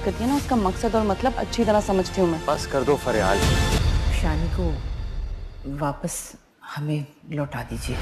बात करती है ना, उसका मकसद और मतलब अच्छी तरह समझती हूँ मैं। बस कर दो फरियाल। शानी को वापस हमें लौटा दीजिए।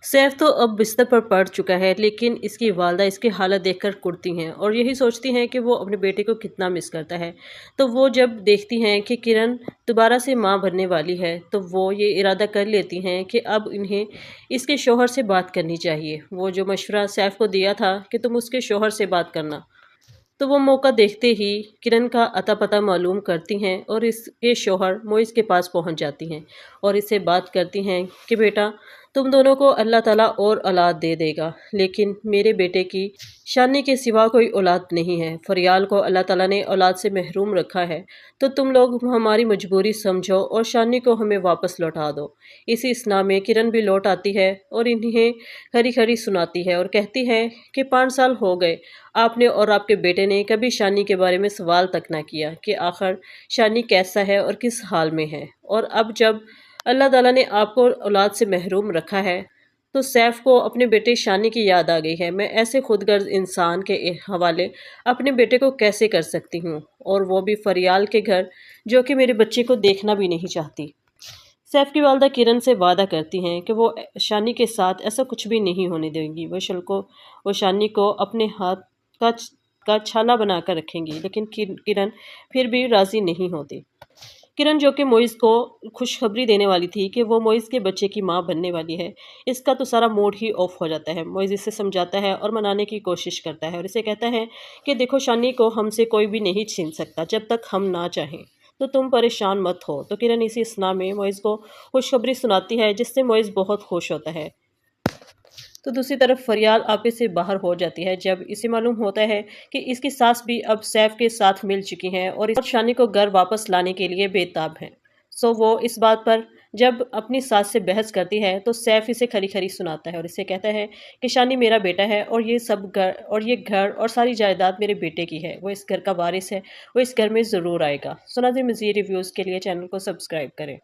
सैफ तो अब बिस्तर पर पड़ चुका है, लेकिन इसकी वालदा इसकी हालत देखकर कुड़ती हैं और यही सोचती हैं कि वो अपने बेटे को कितना मिस करता है। तो वो जब देखती हैं कि किरण दोबारा से माँ बनने वाली है, तो वो ये इरादा कर लेती हैं कि अब इन्हें इसके शौहर से बात करनी चाहिए। वो जो मशवरा सैफ को दिया था कि तुम उसके शौहर से बात करना, तो वो मौका देखते ही किरण का अता पता मालूम करती हैं और इसके शौहर मोइज़ के पास पहुंच जाती हैं और इससे बात करती हैं कि बेटा, तुम दोनों को अल्लाह ताला और औलाद दे देगा, लेकिन मेरे बेटे की शानी के सिवा कोई औलाद नहीं है। फरियाल को अल्लाह ताला ने औलाद से महरूम रखा है, तो तुम लोग हमारी मजबूरी समझो और शानी को हमें वापस लौटा दो। इसी इसना में किरण भी लौट आती है और इन्हें खरी खरी सुनाती है और कहती है कि 5 साल हो गए, आपने और आपके बेटे ने कभी शानी के बारे में सवाल तक ना किया कि आखिर शानी कैसा है और किस हाल में है। और अब जब अल्लाह ताला ने आपको औलाद से महरूम रखा है, तो सैफ को अपने बेटे शानी की याद आ गई है। मैं ऐसे खुदगर्ज इंसान के हवाले अपने बेटे को कैसे कर सकती हूँ, और वो भी फरियाल के घर, जो कि मेरे बच्चे को देखना भी नहीं चाहती। सैफ की वालदा किरण से वादा करती हैं कि वो शानी के साथ ऐसा कुछ भी नहीं होने देंगी। वो शानी को अपने हाथ का का छाला बनाकर रखेंगी, लेकिन किरण फिर भी राज़ी नहीं होती। किरण, जो कि मोइज़ को खुशखबरी देने वाली थी कि वो मोइज़ के बच्चे की माँ बनने वाली है, इसका तो सारा मूड ही ऑफ हो जाता है। मोइज़ इसे समझाता है और मनाने की कोशिश करता है और इसे कहता है कि देखो, शानी को हमसे कोई भी नहीं छीन सकता जब तक हम ना चाहें, तो तुम परेशान मत हो। तो किरण इसी इसना में मोइज़ को खुशखबरी सुनाती है, जिससे मोइज़ बहुत खुश होता है। तो दूसरी तरफ फरियाल आपे से बाहर हो जाती है जब इसे मालूम होता है कि इसकी सास भी अब सैफ के साथ मिल चुकी हैं और शानी को घर वापस लाने के लिए बेताब हैं। सो वो इस बात पर जब अपनी सास से बहस करती है, तो सैफ इसे खरी खरी सुनाता है और इसे कहता है कि शानी मेरा बेटा है और ये घर और सारी जायदाद मेरे बेटे की है। वो इस घर का वारिस है, वो इस घर में ज़रूर आएगा। सो नाज़रीन, मज़ीद रिव्यूज़ के लिए चैनल को सब्सक्राइब करें।